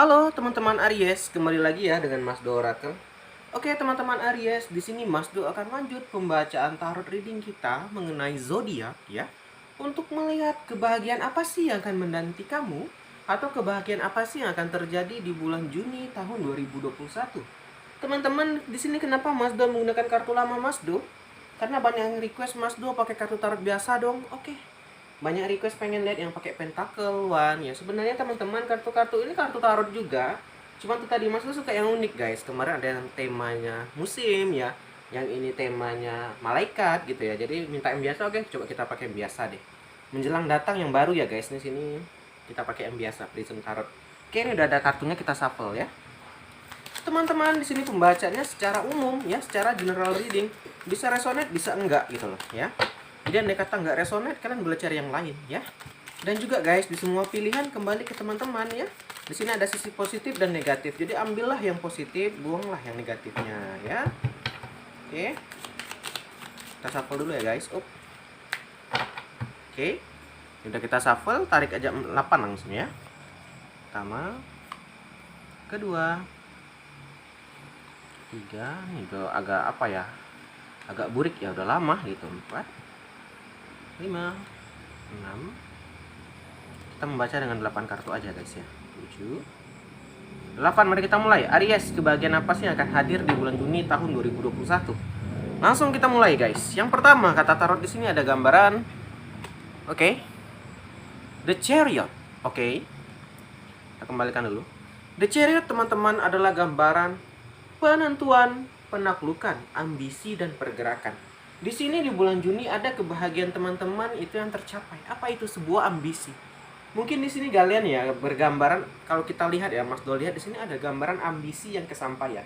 Halo teman-teman Aries, kembali lagi ya dengan Mas Do Oracle. Oke teman-teman Aries, di sini Mas Do akan lanjut pembacaan tarot reading kita mengenai zodiak ya. Untuk melihat kebahagiaan apa sih yang akan menanti kamu atau kebahagiaan apa sih yang akan terjadi di bulan Juni tahun 2021. Teman-teman, di sini kenapa Mas Do menggunakan kartu lama Mas Do? Karena banyak yang request Mas Do pakai kartu tarot biasa dong. Oke, banyak request pengen lihat yang pakai pentacle one ya. Sebenarnya teman-teman, kartu-kartu ini kartu tarot juga, cuman tuh tadi Mas tuh suka yang unik guys. Kemarin ada yang temanya musim ya, yang ini temanya malaikat gitu ya. Jadi minta yang biasa. Oke, coba kita pakai yang biasa deh. Menjelang datang yang baru ya guys. Di sini kita pakai yang biasa, Prism Tarot. Oke, ini udah ada kartunya, kita shuffle ya. Teman-teman, di sini pembacanya secara umum ya, secara general reading. Bisa resonate, bisa enggak gitu loh ya. Jadi andai kata nggak resonate, kalian boleh cari yang lain ya. Dan juga guys, di semua pilihan kembali ke teman-teman ya. Di sini ada sisi positif dan negatif. Jadi ambillah yang positif, buanglah yang negatifnya ya. Oke. Kita shuffle dulu ya guys. Oke. Udah kita shuffle, tarik aja 8 langsung ya. Pertama, kedua, tiga, ini udah agak apa ya? Agak burik ya, udah lama gitu. 4, 5, 6. Kita membaca dengan 8 kartu aja guys ya. 7, 8. Mari kita mulai. Aries, kebahagiaan apa sih yang akan hadir di bulan Juni tahun 2021? Langsung kita mulai guys. Yang pertama, kata tarot di sini ada gambaran The Chariot. Kita kembalikan dulu. The Chariot teman-teman adalah gambaran penentuan, penaklukan, ambisi dan pergerakan. Di sini di bulan Juni ada kebahagiaan teman-teman itu yang tercapai. Apa itu? Sebuah ambisi. Mungkin di sini kalian ya bergambaran, kalau kita lihat ya Mas Do lihat di sini ada gambaran ambisi yang kesampaian.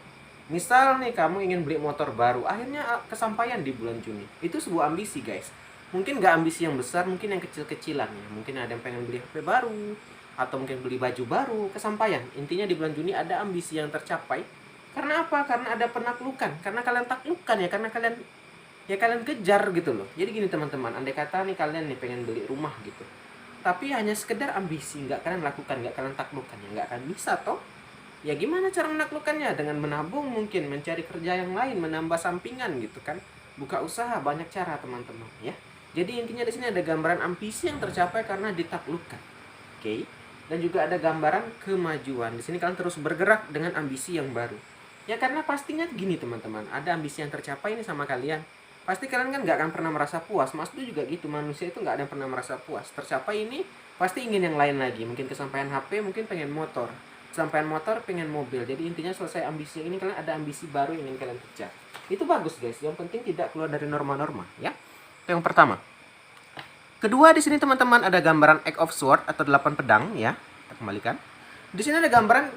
Misal nih kamu ingin beli motor baru, akhirnya kesampaian di bulan Juni. Itu sebuah ambisi guys. Mungkin nggak ambisi yang besar, mungkin yang kecil-kecilan ya. Mungkin ada yang pengen beli HP baru, atau mungkin beli baju baru, kesampaian. Intinya di bulan Juni ada ambisi yang tercapai. Karena apa? Karena ada penaklukan. Karena kalian taklukkan ya, karena kalian kejar gitu loh. Jadi gini teman-teman, andai kata nih kalian nih pengen beli rumah gitu, tapi hanya sekedar ambisi, nggak kalian lakukan, nggak kalian taklukkan, ya nggak akan bisa toh. Ya gimana cara menaklukkannya? Dengan menabung mungkin, mencari kerja yang lain, menambah sampingan gitu kan, buka usaha, banyak cara teman-teman ya. Jadi intinya di sini ada gambaran ambisi yang tercapai karena ditaklukkan. Oke. Dan juga ada gambaran kemajuan. Di sini kalian terus bergerak dengan ambisi yang baru. Ya karena pastinya gini teman-teman, ada ambisi yang tercapai ini sama kalian. Pasti kalian kan nggak akan pernah merasa puas. Mas itu juga gitu, manusia itu nggak ada yang pernah merasa puas. Tercapai ini pasti ingin yang lain lagi. Mungkin kesampaian HP, mungkin pengen motor. Kesampaian motor, pengen mobil. Jadi intinya selesai ambisi ini, kalian ada ambisi baru yang ingin kalian kejar. Itu bagus guys. Yang penting tidak keluar dari norma-norma ya. Itu yang pertama. Kedua, di sini teman-teman ada gambaran Eight of Swords atau 8 pedang ya. Kita kembalikan. Di sini ada gambaran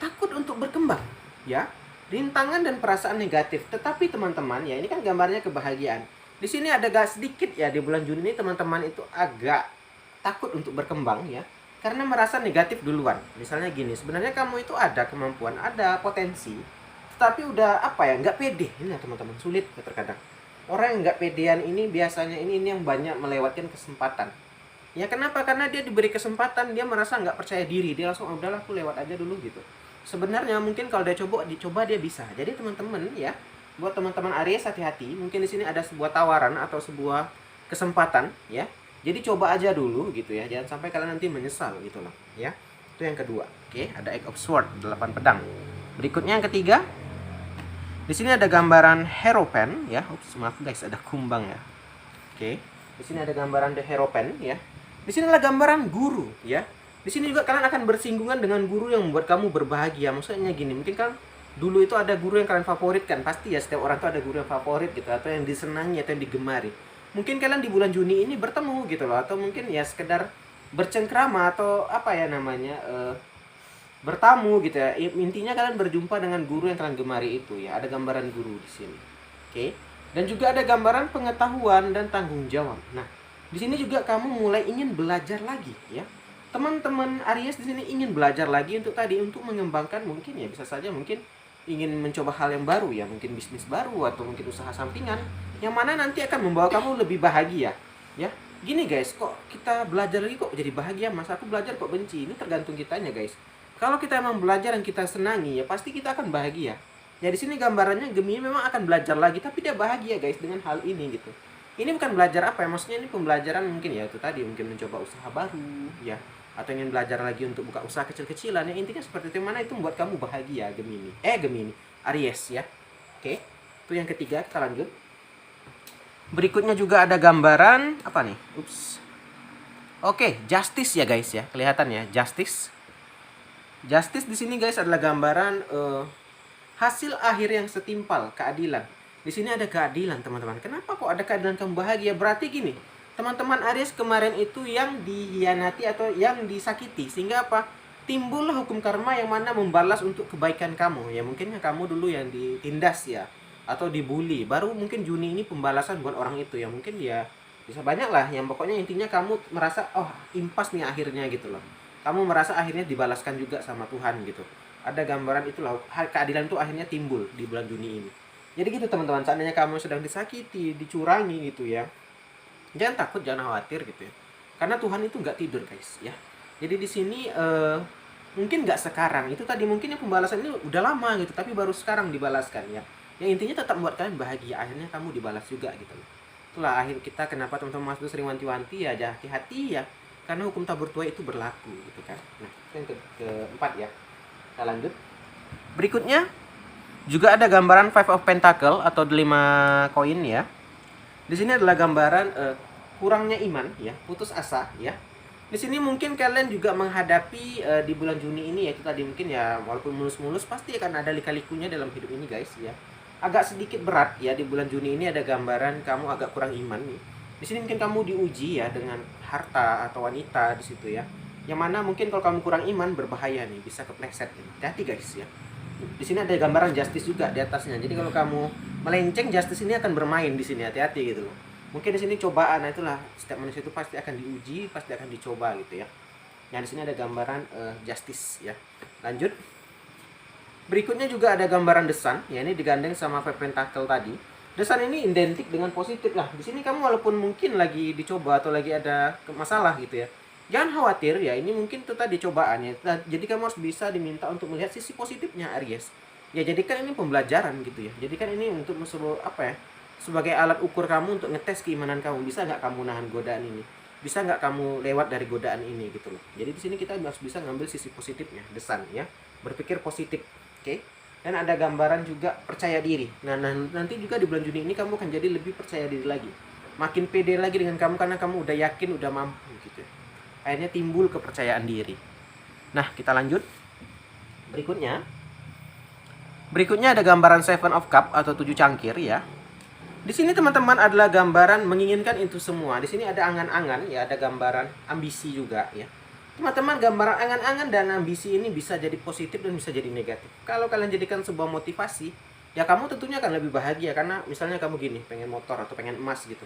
takut untuk berkembang ya. Rintangan dan perasaan negatif. Tetapi teman-teman ya, ini kan gambarnya kebahagiaan. Di sini ada gak sedikit ya, di bulan Juni ini teman-teman itu agak takut untuk berkembang ya, karena merasa negatif duluan. Misalnya gini, sebenarnya kamu itu ada kemampuan, ada potensi, tetapi udah apa ya, nggak pede. Ini ya teman-teman, sulit terkadang. Orang yang nggak pedean ini biasanya ini yang banyak melewatkan kesempatan. Ya kenapa? Karena dia diberi kesempatan, dia merasa nggak percaya diri, dia langsung udahlah aku lewat aja dulu gitu. Sebenarnya mungkin kalau dia dicoba dia bisa. Jadi teman-teman ya, buat teman-teman Aries hati-hati. Mungkin di sini ada sebuah tawaran atau sebuah kesempatan ya. Jadi coba aja dulu gitu ya. Jangan sampai kalian nanti menyesal gitu loh ya. Itu yang kedua. Oke, ada Eight of Swords, 8 pedang. Berikutnya yang ketiga. Di sini ada gambaran Hierophant ya. Ups, maaf guys, ada kumbang ya. Oke. Di sini ada gambaran The Hierophant ya. Di sini ada gambaran guru ya. Di sini juga kalian akan bersinggungan dengan guru yang membuat kamu berbahagia. Maksudnya gini, mungkin kan dulu itu ada guru yang kalian favoritkan. Pasti ya setiap orang tuh ada guru yang favorit gitu, atau yang disenangi atau yang digemari. Mungkin kalian di bulan Juni ini bertemu gitu loh, atau mungkin ya sekedar bercengkrama atau apa ya namanya, bertamu gitu ya. Intinya kalian berjumpa dengan guru yang kalian gemari itu ya. Ada gambaran guru di sini. Oke. Dan juga ada gambaran pengetahuan dan tanggung jawab. Nah, di sini juga kamu mulai ingin belajar lagi ya. Teman-teman Aries di sini ingin belajar lagi untuk mengembangkan, mungkin ya bisa saja mungkin ingin mencoba hal yang baru ya, mungkin bisnis baru atau mungkin usaha sampingan yang mana nanti akan membawa kamu lebih bahagia ya. Gini guys, kok kita belajar lagi kok jadi bahagia, Mas aku belajar kok benci, ini tergantung kitanya guys. Kalau kita emang belajar yang kita senangi, ya pasti kita akan bahagia. Ya di sini gambarannya Gemini memang akan belajar lagi, tapi dia bahagia guys dengan hal ini gitu. Ini bukan belajar apa ya, maksudnya ini pembelajaran mungkin ya itu tadi, mungkin mencoba usaha baru ya, atau ingin belajar lagi untuk buka usaha kecil-kecilan. Ya intinya seperti itu, mana itu membuat kamu bahagia Gemini, Aries ya. Oke, itu yang ketiga. Kita lanjut. Berikutnya juga ada gambaran apa nih? Oke, Justice ya guys ya, kelihatan ya, Justice di sini guys adalah gambaran hasil akhir yang setimpal, keadilan. Di sini ada keadilan teman-teman. Kenapa kok ada keadilan kamu bahagia? Berarti gini, teman-teman Aries kemarin itu yang dihianati atau yang disakiti, sehingga apa? Timbullah hukum karma yang mana membalas untuk kebaikan kamu. Ya mungkinnya kamu dulu yang ditindas ya, atau dibully. Baru mungkin Juni ini pembalasan buat orang itu ya. Mungkin ya bisa banyak lah. Yang pokoknya intinya kamu merasa oh impas nih akhirnya gitu loh. Kamu merasa akhirnya dibalaskan juga sama Tuhan gitu. Ada gambaran itulah, keadilan itu akhirnya timbul di bulan Juni ini. Jadi gitu teman-teman, seandainya kamu sedang disakiti, dicurangi gitu ya, jangan takut, jangan khawatir gitu ya. Karena Tuhan itu nggak tidur guys ya. Jadi di sini mungkin nggak sekarang, itu tadi mungkin yang pembalasan ini udah lama gitu, tapi baru sekarang dibalaskan ya. Yang intinya tetap membuat kalian bahagia, akhirnya kamu dibalas juga gitu loh. Itulah akhir kita kenapa teman-teman Mas sering wanti-wanti ya, hati-hati ya. Karena hukum tabur tuai itu berlaku gitu kan. Nah, itu yang keempat ya. Kita lanjut. Berikutnya juga ada gambaran Five of Pentacle atau 5 koin ya. Di sini adalah gambaran kurangnya iman ya, putus asa ya. Di sini mungkin kalian juga menghadapi di bulan Juni ini ya, itu tadi mungkin ya, walaupun mulus-mulus pasti akan ada lika-likunya dalam hidup ini guys ya. Agak sedikit berat ya di bulan Juni ini, ada gambaran kamu agak kurang iman nih. Di sini mungkin kamu diuji ya dengan harta atau wanita di situ ya. Yang mana mungkin kalau kamu kurang iman berbahaya nih, bisa kepleset ini. Hati-hati guys ya. Di sini ada gambaran Justice juga di atasnya. Jadi kalau kamu melenceng, Justice ini akan bermain di sini, hati-hati gitu loh. Mungkin di sini cobaan, nah itulah setiap manusia itu pasti akan diuji, pasti akan dicoba gitu ya. Nah di sini ada gambaran Justice ya. Lanjut. Berikutnya juga ada gambaran The Sun, ya ini digandeng sama Five Pentacle tadi. The Sun ini identik dengan positif lah. Di sini kamu walaupun mungkin lagi dicoba atau lagi ada masalah gitu ya, jangan khawatir ya, ini mungkin itu tadi cobaannya. Jadi kamu harus bisa diminta untuk melihat sisi positifnya Aries. Ya jadikan ini pembelajaran gitu ya. Jadikan ini untuk apa ya? Sebagai alat ukur kamu untuk ngetes keimanan kamu. Bisa nggak kamu nahan godaan ini? Bisa nggak kamu lewat dari godaan ini gitu loh. Jadi di sini kita harus bisa ngambil sisi positifnya, The Sun ya. Berpikir positif. Oke. Dan ada gambaran juga percaya diri. Nah, nanti juga di bulan Juni ini kamu akan jadi lebih percaya diri lagi. Makin pede lagi dengan kamu karena kamu udah yakin, udah mampu gitu. Akhirnya timbul kepercayaan diri. Nah, kita lanjut. Berikutnya ada gambaran Seven of Cup atau 7 cangkir ya. Di sini teman-teman adalah gambaran menginginkan itu semua. Di sini ada angan-angan ya, ada gambaran ambisi juga ya. Teman-teman, gambaran angan-angan dan ambisi ini bisa jadi positif dan bisa jadi negatif. Kalau kalian jadikan sebuah motivasi, ya kamu tentunya akan lebih bahagia. Karena misalnya kamu gini, pengen motor atau pengen emas gitu.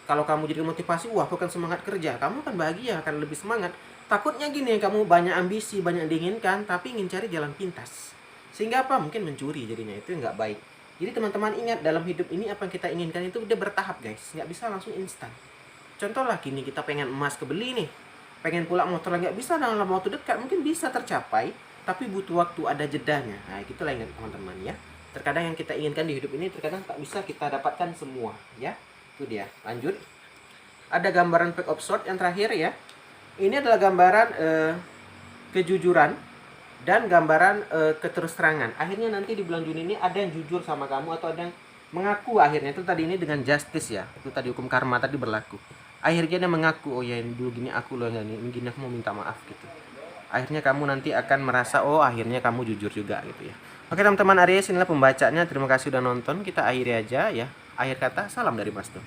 Kalau kamu jadikan motivasi, wah aku akan semangat kerja, kamu akan bahagia, akan lebih semangat. Takutnya gini, kamu banyak ambisi, banyak diinginkan, tapi ingin cari jalan pintas. Sehingga apa? Mungkin mencuri jadinya, itu nggak baik. Jadi teman-teman ingat, dalam hidup ini apa yang kita inginkan itu udah bertahap guys. Nggak bisa langsung instan. Contoh lah gini, kita pengen emas kebeli nih. Pengen pulang motor nggak bisa dalam waktu dekat, mungkin bisa tercapai, tapi butuh waktu, ada jedanya. Nah itulah ingat teman-teman ya. Terkadang yang kita inginkan di hidup ini terkadang tak bisa kita dapatkan semua ya. Itu dia. Lanjut. Ada gambaran Pack of Swords yang terakhir ya. Ini adalah gambaran kejujuran dan gambaran keterus-terangan. Akhirnya nanti di bulan Juni ini ada yang jujur sama kamu atau ada yang mengaku akhirnya. Itu tadi ini dengan Justice ya. Itu tadi hukum karma tadi berlaku. Akhirnya dia mengaku, oh ya dulu gini aku loh, ini gini aku mau minta maaf gitu. Akhirnya kamu nanti akan merasa, oh akhirnya kamu jujur juga gitu ya. Oke teman-teman Aries, inilah pembacanya. Terima kasih udah nonton. Kita akhiri aja ya. Akhir kata, salam dari Mas Tuh.